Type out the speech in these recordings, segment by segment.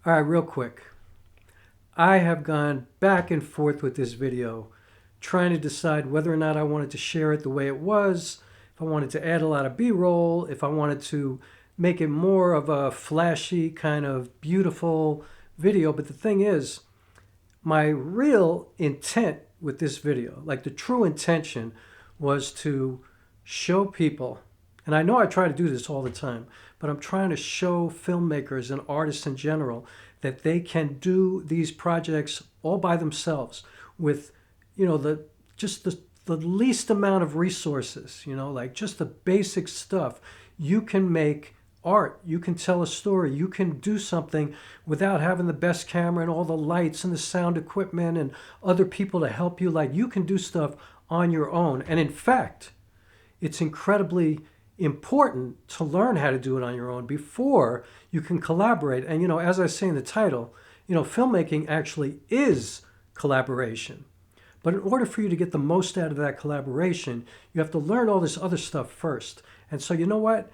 All right, real quick. I have gone back and forth with this video, trying to decide whether or not I wanted to share it the way it was, if I wanted to add a lot of B-roll, if I wanted to make it more of a flashy, kind of beautiful video. But the thing is, my real intent with this video, like the true intention, was to show people, and I know I try to do this all the time, but I'm trying to show filmmakers and artists in general that they can do these projects all by themselves with, the least amount of resources, like just the basic stuff. You can make art, you can tell a story, you can do something without having the best camera and all the lights and the sound equipment and other people to help you. Like, you can do stuff on your own. And in fact, it's incredibly important to learn how to do it on your own before you can collaborate. And, as I say in the title, filmmaking actually is collaboration. But in order for you to get the most out of that collaboration, you have to learn all this other stuff first. And so, you know what?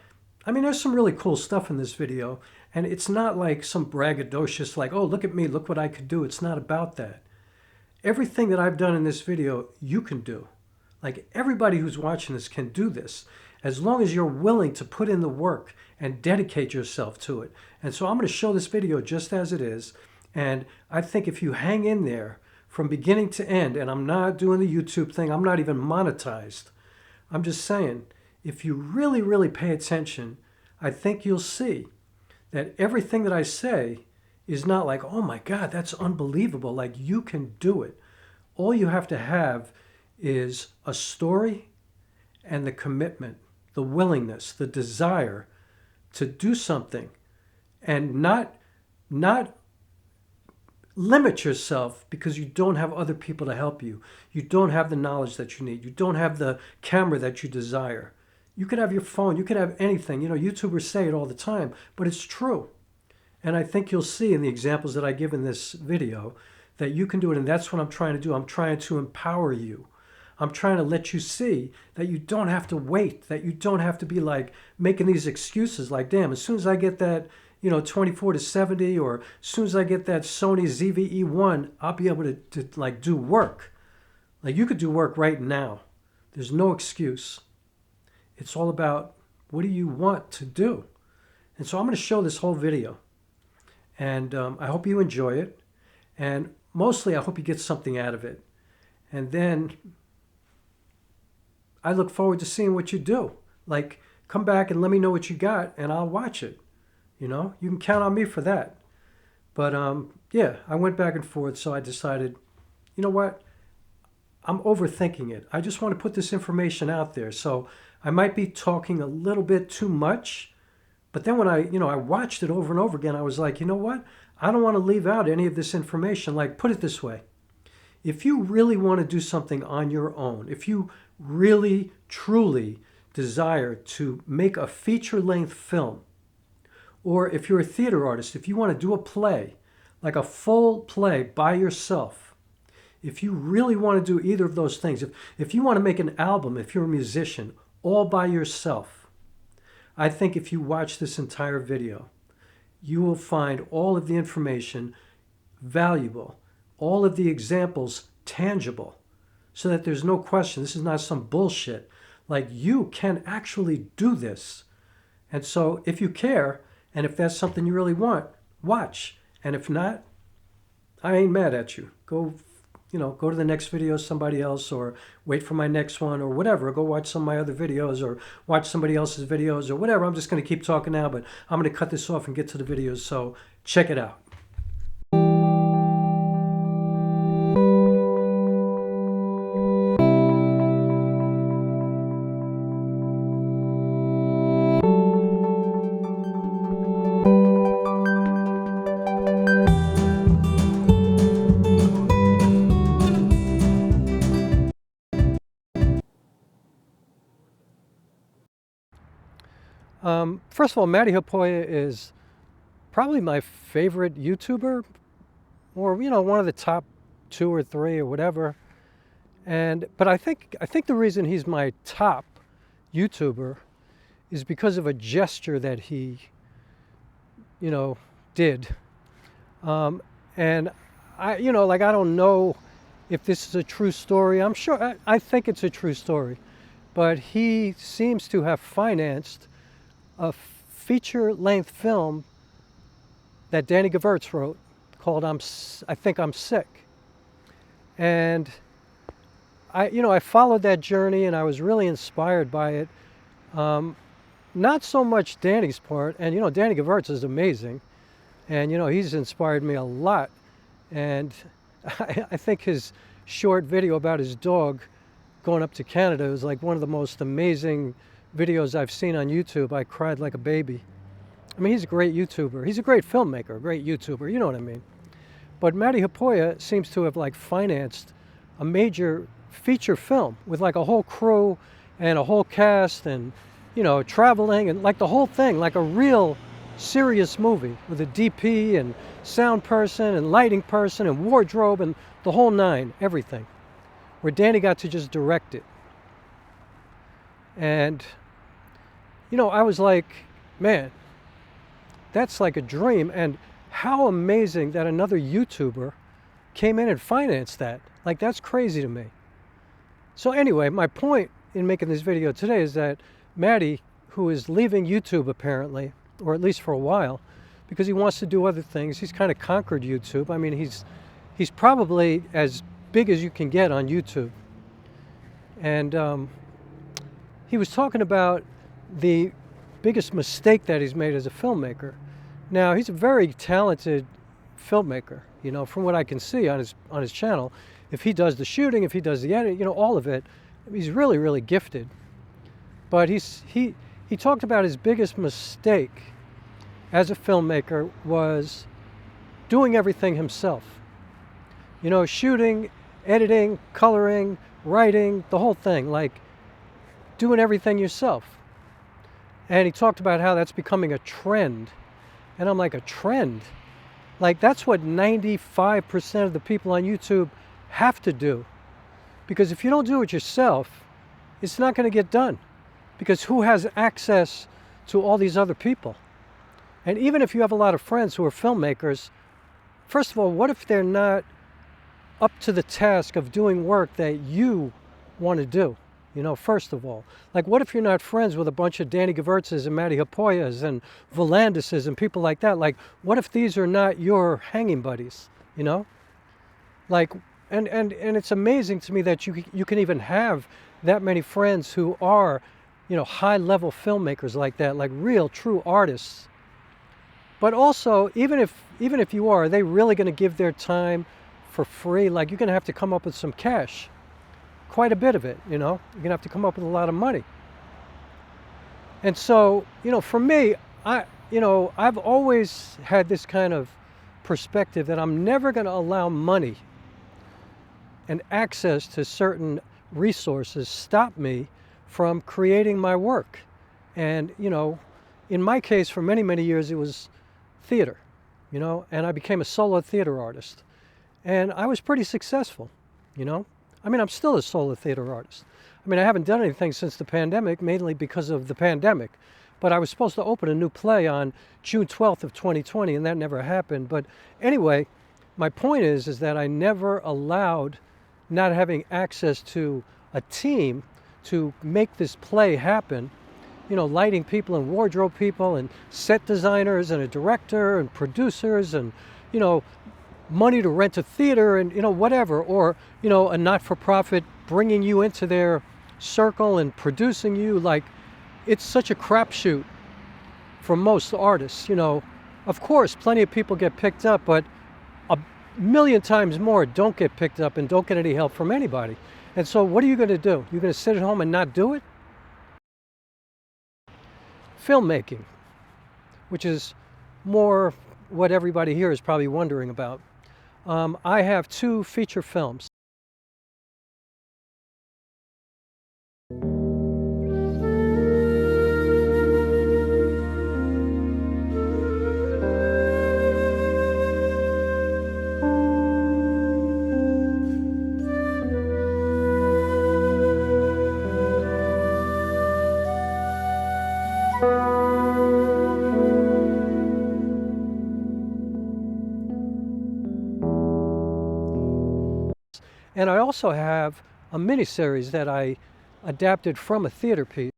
I mean, there's some really cool stuff in this video, and it's not like some braggadocious, like, oh, look at me, look what I could do. It's not about that. Everything that I've done in this video, you can do. Like, everybody who's watching this can do this, as long as you're willing to put in the work and dedicate yourself to it. And so I'm going to show this video just as it is, and I think if you hang in there from beginning to end, and I'm not doing the YouTube thing, I'm not even monetized, I'm just saying, if you really, really pay attention, I think you'll see that everything that I say is not like, oh my God, that's unbelievable. Like, you can do it. All you have to have is a story and the commitment, the willingness, the desire to do something, and not limit yourself because you don't have other people to help you. You don't have the knowledge that you need. You don't have the camera that you desire. You could have your phone, you could have anything. YouTubers say it all the time, but it's true. And I think you'll see in the examples that I give in this video that you can do it, and that's what I'm trying to do. I'm trying to empower you. I'm trying to let you see that you don't have to wait, that you don't have to be like making these excuses like, damn, as soon as I get that, 24 to 70, or as soon as I get that Sony ZV-E1, I'll be able to like do work. Like, you could do work right now. There's no excuse. It's all about, what do you want to do? And so I'm going to show this whole video. And I hope you enjoy it. And mostly, I hope you get something out of it. And then I look forward to seeing what you do. Like, come back and let me know what you got, and I'll watch it. You can count on me for that. But yeah, I went back and forth, so I decided, you know what? I'm overthinking it. I just want to put this information out there. So I might be talking a little bit too much, but then when I watched it over and over again, I was like, you know what? I don't want to leave out any of this information. Like, put it this way. If you really want to do something on your own, if you really, truly desire to make a feature-length film, or if you're a theater artist, if you want to do a play, like a full play by yourself, if you really want to do either of those things, if you want to make an album, if you're a musician, all by yourself, I think if you watch this entire video, you will find all of the information valuable, all of the examples tangible, so that there's no question. This is not some bullshit. Like, you can actually do this. And so if you care, and if that's something you really want, watch. And if not, I ain't mad at you. Go to the next video, somebody else, or wait for my next one, or whatever. Go watch some of my other videos, or watch somebody else's videos, or whatever. I'm just going to keep talking now, but I'm going to cut this off and get to the videos, so check it out. First of all, Matti Haapoja is probably my favorite YouTuber, or one of the top 2 or 3 or whatever. But I think the reason he's my top YouTuber is because of a gesture that he, did And like I don't know if this is a true story. I'm sure, I think it's a true story. But he seems to have financed a feature-length film that Danny Gevirtz wrote called I Think I'm Sick. And I followed that journey and I was really inspired by it. Not so much Danny's part, and Danny Gevirtz is amazing. And he's inspired me a lot. And I think his short video about his dog going up to Canada was like one of the most amazing videos I've seen on YouTube. I cried like a baby. I mean, he's a great YouTuber. He's a great filmmaker, a great YouTuber, you know what I mean. But Matti Haapoja seems to have like financed a major feature film with like a whole crew and a whole cast and, traveling and like the whole thing, like a real serious movie with a DP and sound person and lighting person and wardrobe and the whole nine, everything, where Danny got to just direct it. And, I was like, man, that's like a dream. And how amazing that another YouTuber came in and financed that. Like, that's crazy to me. So anyway, my point in making this video today is that Matty, who is leaving YouTube apparently, or at least for a while, because he wants to do other things. He's kind of conquered YouTube. I mean, he's probably as big as you can get on YouTube. And he was talking about the biggest mistake that he's made as a filmmaker. Now, he's a very talented filmmaker, from what I can see on his channel. If he does the shooting, if he does the editing, all of it, he's really, really gifted. But he talked about his biggest mistake as a filmmaker was doing everything himself. Shooting, editing, coloring, writing, the whole thing, like doing everything yourself. And he talked about how that's becoming a trend. And I'm like, a trend? Like, that's what 95% of the people on YouTube have to do. Because if you don't do it yourself, it's not going to get done. Because who has access to all these other people? And even if you have a lot of friends who are filmmakers, first of all, what if they're not up to the task of doing work that you want to do? First of all. Like, what if you're not friends with a bunch of Danny Gevirtz's and Matti Haapojas and Volandis's and people like that? Like, what if these are not your hanging buddies, Like, and it's amazing to me that you can even have that many friends who are, high-level filmmakers like that, like real, true artists. But also, even if you are they really going to give their time for free? Like, you're going to have to come up with some cash. Quite a bit of it, You're going to have to come up with a lot of money. And so, for me, I've always had this kind of perspective that I'm never going to allow money and access to certain resources stop me from creating my work. And, in my case, for many, many years, it was theater, and I became a solo theater artist. And I was pretty successful, I mean, I'm still a solo theater artist. I mean, I haven't done anything since the pandemic, mainly because of the pandemic. But I was supposed to open a new play on June 12th of 2020, and that never happened. But anyway, my point is that I never allowed not having access to a team to make this play happen. Lighting people and wardrobe people and set designers and a director and producers and, money to rent a theater and, whatever, or, a not-for-profit bringing you into their circle and producing you. Like, it's such a crapshoot for most artists, Of course, plenty of people get picked up, but a million times more don't get picked up and don't get any help from anybody. And so what are you going to do? You're going to sit at home and not do it? Filmmaking, which is more what everybody here is probably wondering about. I have 2 feature films. And I also have a miniseries that I adapted from a theater piece.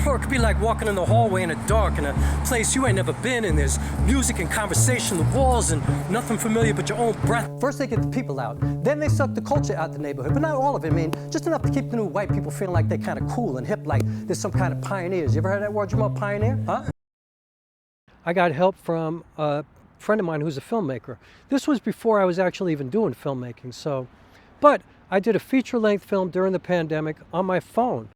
Or it could be like walking in the hallway in the dark in a place you ain't never been, and there's music and conversation, the walls, and nothing familiar but your own breath. First they get the people out, then they suck the culture out the neighborhood, but not all of it. I mean, just enough to keep the new white people feeling like they're kind of cool and hip, like there's some kind of pioneers. You ever heard that word, Jamal, pioneer? Huh? I got help from a friend of mine who's a filmmaker. This was before I was actually even doing filmmaking, so. But I did a feature-length film during the pandemic on my phone.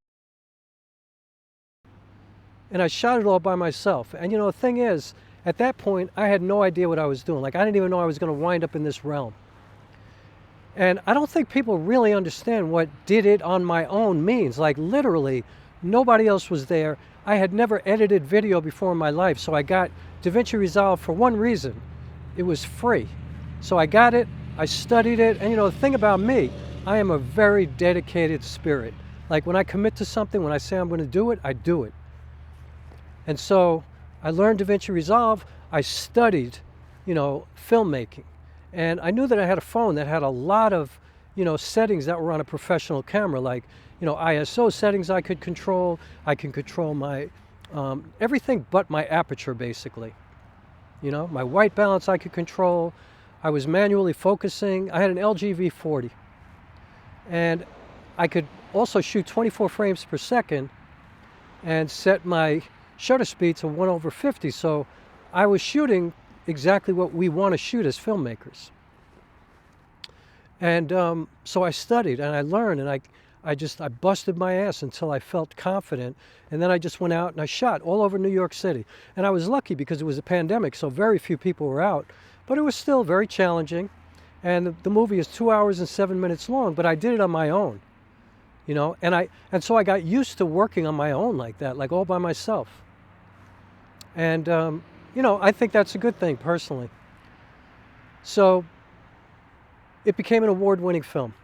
And I shot it all by myself. And you know, the thing is, at that point, I had no idea what I was doing. Like, I didn't even know I was going to wind up in this realm. And I don't think people really understand what did it on my own means. Like, literally, nobody else was there. I had never edited video before in my life, so I got DaVinci Resolve for one reason. It was free. So I got it, I studied it, and you know, the thing about me, I am a very dedicated spirit. Like, when I commit to something, when I say I'm going to do it, I do it. And so I learned DaVinci Resolve. I studied, you know, filmmaking. And I knew that I had a phone that had a lot of, you know, settings that were on a professional camera, like, you know, ISO settings I could control. I can control my, everything but my aperture, basically. You know, my white balance I could control. I was manually focusing. I had an LG V40. And I could also shoot 24 frames per second and set my shutter speed to 1/50, so I was shooting exactly what we want to shoot as filmmakers. And so I studied and I learned, and I busted my ass until I felt confident, and then I just went out and I shot all over New York City. And I was lucky because it was a pandemic, so very few people were out, but it was still very challenging. And the movie is 2 hours and 7 minutes long, but I did it on my own, you know, and so I got used to working on my own like that, like all by myself. And, you know, I think that's a good thing, personally. So it became an award-winning film.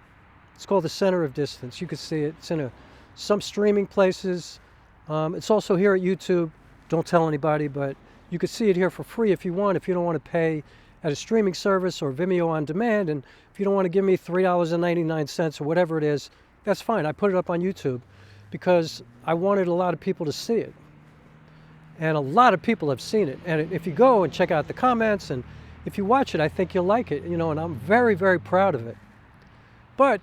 It's called The Center of Distance. You can see it. It's in some streaming places. It's also here at YouTube. Don't tell anybody, but you could see it here for free if you want, if you don't want to pay at a streaming service or Vimeo on demand. And if you don't want to give me $3.99 or whatever it is, that's fine. I put it up on YouTube because I wanted a lot of people to see it. And a lot of people have seen it. And if you go and check out the comments, and if you watch it, I think you'll like it, you know, and I'm very, very proud of it. But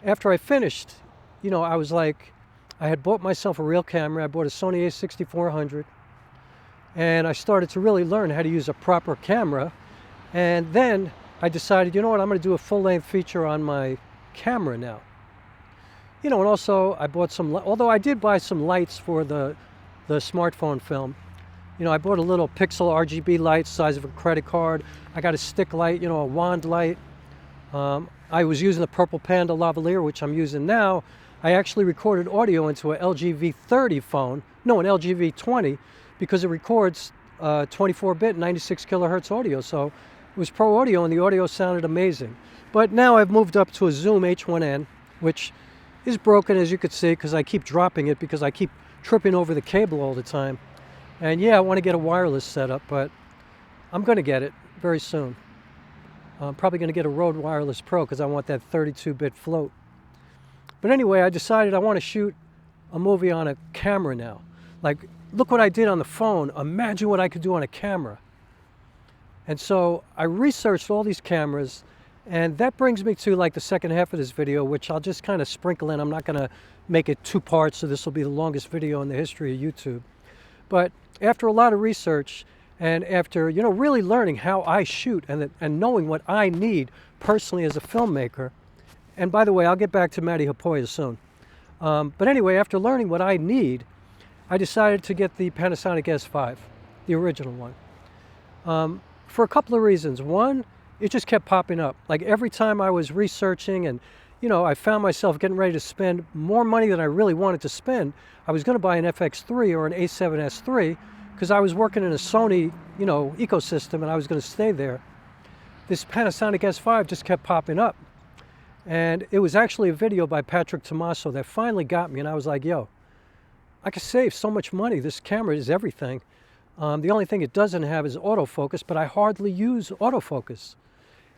after I finished, you know, I was like, I had bought myself a real camera. I bought a Sony a6400. And I started to really learn how to use a proper camera. And then I decided, you know what, I'm going to do a full-length feature on my camera now. You know, and also I bought some, although I did buy some lights for the smartphone film. You know, I bought a little pixel RGB light size of a credit card. I got a stick light, you know, a wand light. I was using the Purple Panda lavalier, which I'm using now. I actually recorded audio into an LG V30 phone, no, an LG V20, because it records 24-bit 96 kilohertz audio. So it was pro audio, and the audio sounded amazing. But now I've moved up to a Zoom H1N, which is broken, as you could see, because I keep dropping it because I keep tripping over the cable all the time. And yeah, I want to get a wireless setup, but I'm going to get it very soon. I'm probably going to get a Rode Wireless Pro because I want that 32-bit float. But anyway, I decided I want to shoot a movie on a camera now. Like, look what I did on the phone. Imagine what I could do on a camera. And so I researched all these cameras, and that brings me to like the second half of this video, which I'll just kind of sprinkle in. I'm not going to make it 2 parts, so this will be the longest video in the history of YouTube. But after a lot of research, and after, you know, really learning how I shoot and knowing what I need personally as a filmmaker, and by the way, I'll get back to Matti Haapoja soon. But anyway, after learning what I need, I decided to get the Panasonic S5, the original one, for a couple of reasons. One, it just kept popping up. Like every time I was researching and, you know, I found myself getting ready to spend more money than I really wanted to spend. I was going to buy an FX3 or an A7S III because I was working in a Sony, you know, ecosystem, and I was going to stay there. This Panasonic S5 just kept popping up. And it was actually a video by Patrick Tomaso that finally got me, and I was like, yo, I could save so much money. This camera is everything. The only thing it doesn't have is autofocus, but I hardly use autofocus.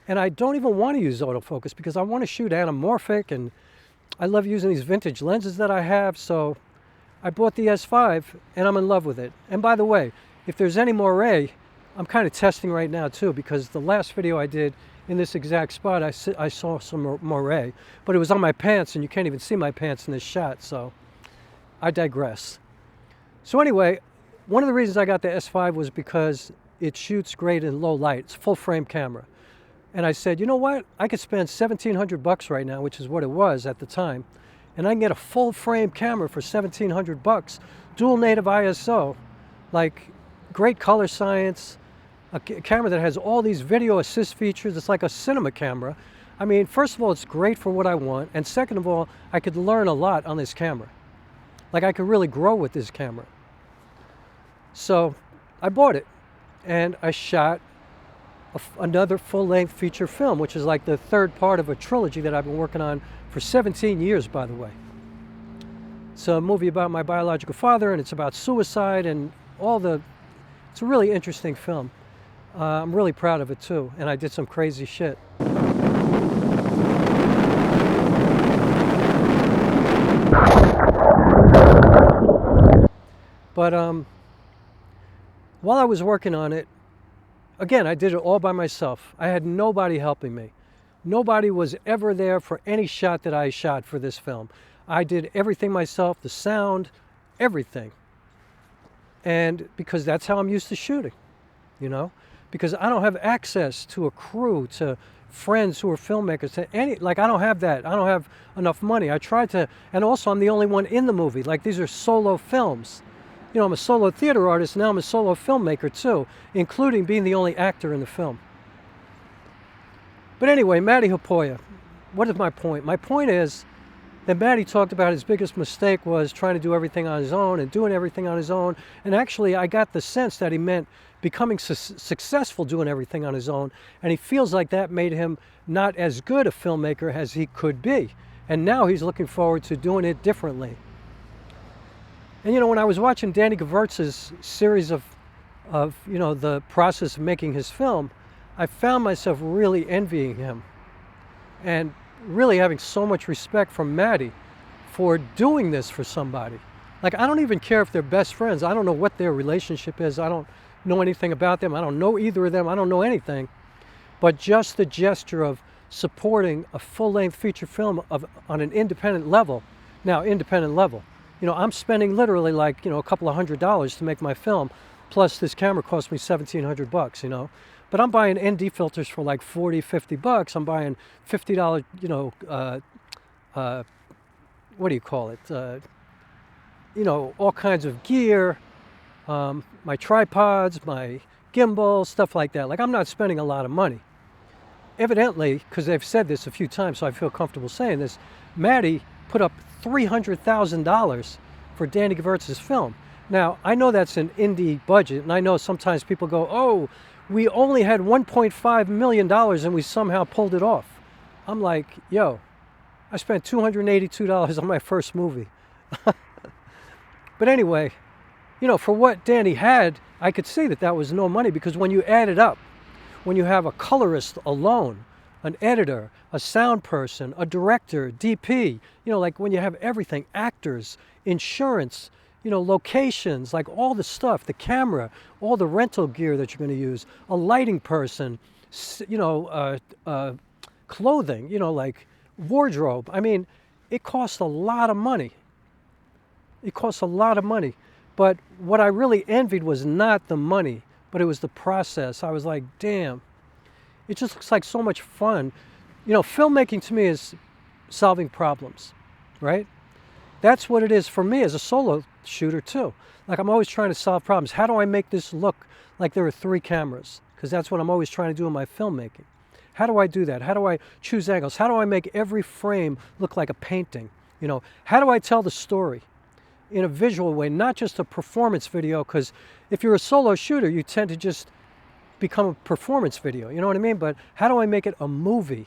And I don't even want to use autofocus because I want to shoot anamorphic, and I love using these vintage lenses that I have. So I bought the S5 and I'm in love with it. And by the way, if there's any moire, I'm kind of testing right now too, because the last video I did in this exact spot, I saw some moire, but it was on my pants and you can't even see my pants in this shot, so I digress. So anyway, one of the reasons I got the S5 was because it shoots great in low light. It's a full frame camera. And I said, you know what? I could spend $1,700 right now, which is what it was at the time, and I can get a full frame camera for $1,700, dual native ISO, like great color science, a camera that has all these video assist features. It's like a cinema camera. I mean, first of all, it's great for what I want, and second of all, I could learn a lot on this camera. Like, I could really grow with this camera. So I bought it, and I shot another full-length feature film, which is like the third part of a trilogy that I've been working on for 17 years, by the way. It's a movie about my biological father, and it's about suicide and it's a really interesting film. I'm really proud of it too, and I did some crazy shit. But while I was working on it, again, I did it all by myself. I had nobody helping me. Nobody was ever there for any shot that I shot for this film. I did everything myself, the sound, everything. And because that's how I'm used to shooting, you know? Because I don't have access to a crew, to friends who are filmmakers, to I don't have that. I don't have enough money. I tried to, and also I'm the only one in the movie. Like, these are solo films. You know, I'm a solo theater artist, now I'm a solo filmmaker too, including being the only actor in the film. But anyway, Matti Haapoja, what is my point? My point is that Matty talked about his biggest mistake was trying to do everything on his own and doing everything on his own. And actually, I got the sense that he meant becoming successful doing everything on his own. And he feels like that made him not as good a filmmaker as he could be. And now he's looking forward to doing it differently. And you know, when I was watching Danny Gevirtz's series of you know, the process of making his film, I found myself really envying him and really having so much respect from Matty for doing this for somebody. Like, I don't even care if they're best friends. I don't know what their relationship is. I don't know anything about them. I don't know either of them. I don't know anything. But just the gesture of supporting a full-length feature film on an independent level. Now, independent level. You know, I'm spending literally like, you know, a couple of $100s to make my film, plus this camera cost me $1,700, you know. But I'm buying ND filters for like $40, $50. I'm buying $50, you know, what do you call it? You know, all kinds of gear, my tripods, my gimbal, stuff like that. Like, I'm not spending a lot of money. Evidently, because they've said this a few times, so I feel comfortable saying this, Matty put up $300,000 for Danny Gevirtz's film. Now, I know that's an indie budget, and I know sometimes people go, oh, we only had $1.5 million and we somehow pulled it off. I'm like, yo, I spent $282 on my first movie. But anyway, you know, for what Danny had, I could see that that was no money, because when you add it up, when you have a colorist alone, an editor, a sound person, a director, DP, you know, like when you have everything, actors, insurance, you know, locations, like all the stuff, the camera, all the rental gear that you're going to use, a lighting person, you know, clothing, you know, like wardrobe. I mean, it costs a lot of money. It costs a lot of money. But what I really envied was not the money, but it was the process. I was like, damn, it just looks like so much fun. You know, filmmaking to me is solving problems, right? That's what it is for me as a solo shooter too. Like, I'm always trying to solve problems. How do I make this look like there are 3 cameras? Because that's what I'm always trying to do in my filmmaking. How do I do that? How do I choose angles? How do I make every frame look like a painting? You know, how do I tell the story in a visual way, not just a performance video? Because if you're a solo shooter, you tend to just become a performance video, you know what I mean? But how do I make it a movie?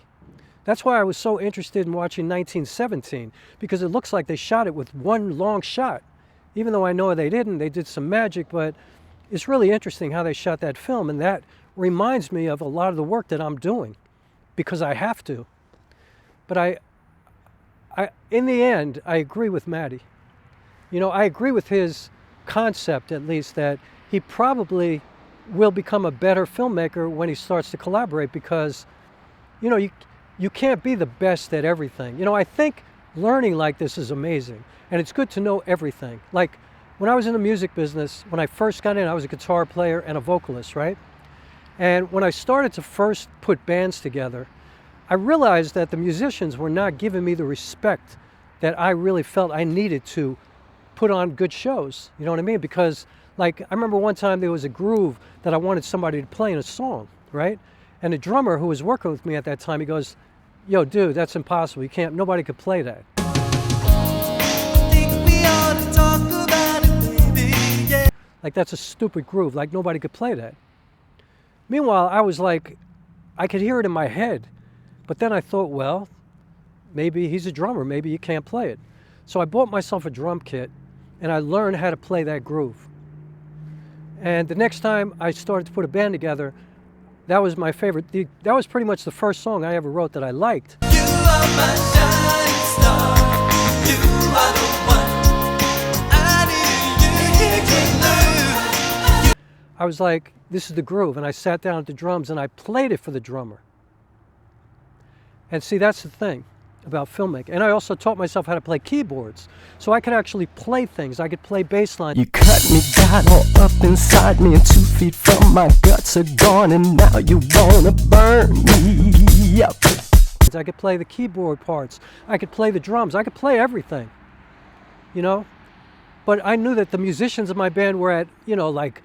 That's why I was so interested in watching 1917, because it looks like they shot it with one long shot. Even though I know they didn't, they did some magic, but it's really interesting how they shot that film, and that reminds me of a lot of the work that I'm doing because I have to. But in the end, I agree with Matty. You know, I agree with his concept, at least, that he probably will become a better filmmaker when he starts to collaborate, because, you know, you can't be the best at everything. You know, I think learning like this is amazing, and it's good to know everything. Like, when I was in the music business, when I first got in, I was a guitar player and a vocalist, right? And when I started to first put bands together, I realized that the musicians were not giving me the respect that I really felt I needed to put on good shows. You know what I mean? Because, like, I remember one time there was a groove that I wanted somebody to play in a song, right? And the drummer who was working with me at that time, he goes, "Yo, dude, that's impossible. You can't, nobody could play that." Think we ought to talk about it, baby, yeah. Like, that's a stupid groove. Like, nobody could play that. Meanwhile, I was like, I could hear it in my head. But then I thought, well, maybe he's a drummer. Maybe you can't play it. So I bought myself a drum kit, and I learned how to play that groove. And the next time I started to put a band together, that was my favorite. That was pretty much the first song I ever wrote that I liked. You are my shining star. You are the one I need you to lose. I was like, this is the groove. And I sat down at the drums and I played it for the drummer. And see, that's the thing about filmmaking. And I also taught myself how to play keyboards, so I could actually play things. I could play bass line. You cut me down all up inside me, and 2 feet from my guts are gone, and now you wanna burn me up. I could play the keyboard parts. I could play the drums. I could play everything, you know? But I knew that the musicians of my band were at, you know, like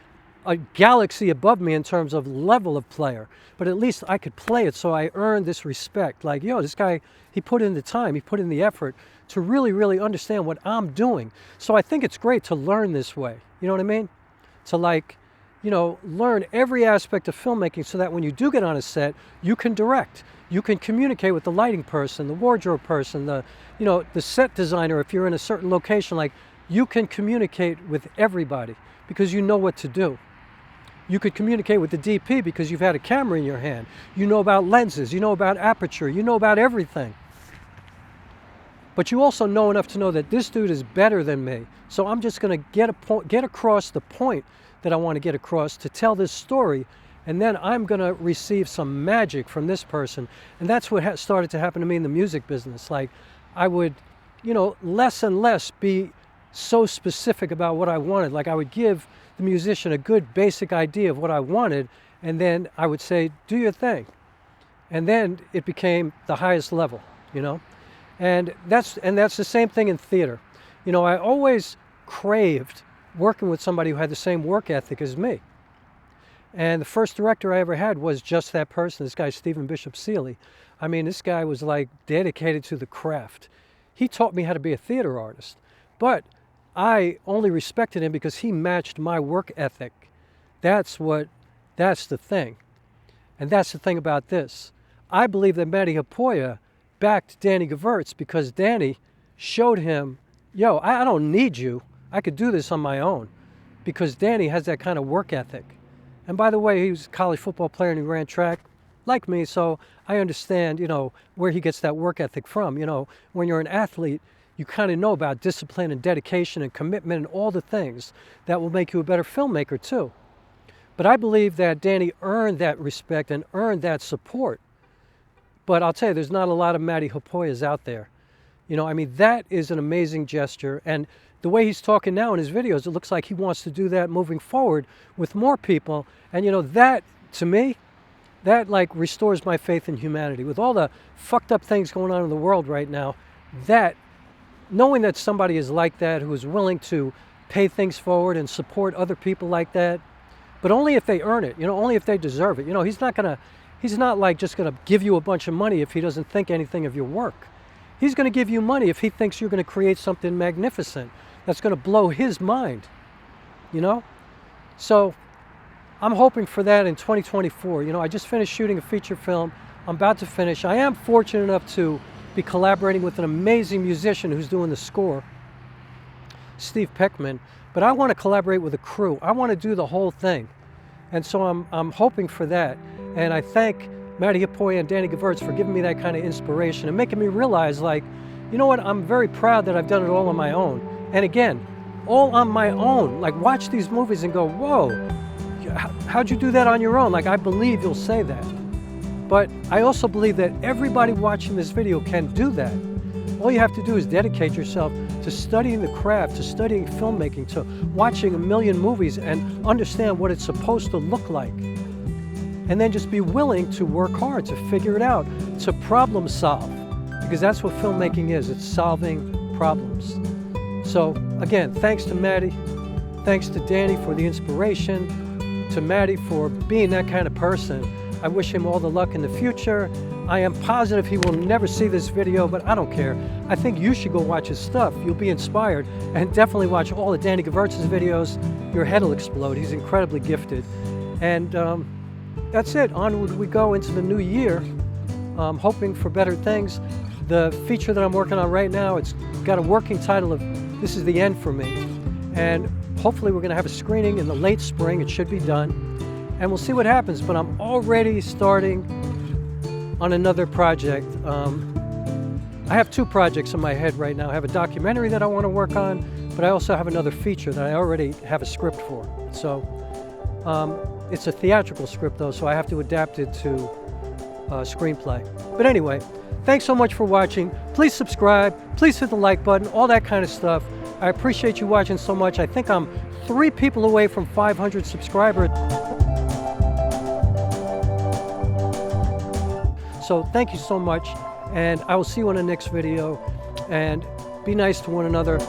a galaxy above me in terms of level of player. But at least I could play it, so I earned this respect. Like, yo, this guy, he put in the time, he put in the effort to really, really understand what I'm doing. So I think it's great to learn this way. You know what I mean? To, like, you know, learn every aspect of filmmaking so that when you do get on a set, you can direct. You can communicate with the lighting person, the wardrobe person, the, you know, the set designer if you're in a certain location. Like, you can communicate with everybody because you know what to do. You could communicate with the DP because you've had a camera in your hand. You know about lenses, you know about aperture, you know about everything. But you also know enough to know that this dude is better than me. So I'm just gonna get across the point that I want to get across to tell this story, and then I'm gonna receive some magic from this person. And that's what started to happen to me in the music business. Like, I would, you know, less and less be so specific about what I wanted. Like, I would give the musician a good basic idea of what I wanted, and then I would say, do your thing. And then it became the highest level, you know? And that's the same thing in theater. You know, I always craved working with somebody who had the same work ethic as me. And the first director I ever had was just that person, this guy, Stephen Bishop Seeley. I mean, this guy was like dedicated to the craft. He taught me how to be a theater artist. But I only respected him because he matched my work ethic. That's the thing. And that's the thing about this. I believe that Matti Haapoja backed Danny Gevirtz because Danny showed him, yo, I don't need you. I could do this on my own, because Danny has that kind of work ethic. And by the way, he was a college football player and he ran track like me, so I understand, you know, where he gets that work ethic from. You know, when you're an athlete, you kind of know about discipline and dedication and commitment and all the things that will make you a better filmmaker too. But I believe that Danny earned that respect and earned that support. But I'll tell you, there's not a lot of Matti Haapojas out there. You know, I mean, that is an amazing gesture. And the way he's talking now in his videos, it looks like he wants to do that moving forward with more people. And, you know, that, to me, that, like, restores my faith in humanity. With all the fucked up things going on in the world right now, that, knowing that somebody is like that, who is willing to pay things forward and support other people like that, but only if they earn it, you know, only if they deserve it. You know, he's not like just gonna give you a bunch of money if he doesn't think anything of your work. He's gonna give you money if he thinks you're gonna create something magnificent that's gonna blow his mind, you know? So I'm hoping for that in 2024. You know, I just finished shooting a feature film. I'm about to finish. I am fortunate enough to be collaborating with an amazing musician who's doing the score. Steve Peckman, but I want to collaborate with a crew. I want to do the whole thing. And so I'm hoping for that. And I thank Matti Haapoja and Danny Gevirtz for giving me that kind of inspiration and making me realize, like, you know what, I'm very proud that I've done it all on my own. And again, all on my own. Like, watch these movies and go, whoa, how'd you do that on your own? Like, I believe you'll say that. But I also believe that everybody watching this video can do that. All you have to do is dedicate yourself to studying the craft, to studying filmmaking, to watching a million movies and understand what it's supposed to look like. And then just be willing to work hard, to figure it out, to problem solve. Because that's what filmmaking is, it's solving problems. So again, thanks to Matty, thanks to Danny for the inspiration, to Matty for being that kind of person. I wish him all the luck in the future. I am positive he will never see this video, but I don't care. I think you should go watch his stuff. You'll be inspired, and definitely watch all of Danny Gevirtz's videos. Your head will explode. He's incredibly gifted. And that's it. Onward we go into the new year, hoping for better things. The feature that I'm working on right now, it's got a working title of This Is the End for Me. And hopefully we're going to have a screening in the late spring. It should be done. And we'll see what happens, but I'm already starting on another project. I have two projects in my head right now. I have a documentary that I want to work on, but I also have another feature that I already have a script for. So it's a theatrical script though, so I have to adapt it to screenplay. But anyway, thanks so much for watching. Please subscribe, please hit the like button, all that kind of stuff. I appreciate you watching so much. I think I'm 3 people away from 500 subscribers. So thank you so much, and I will see you in the next video, and be nice to one another.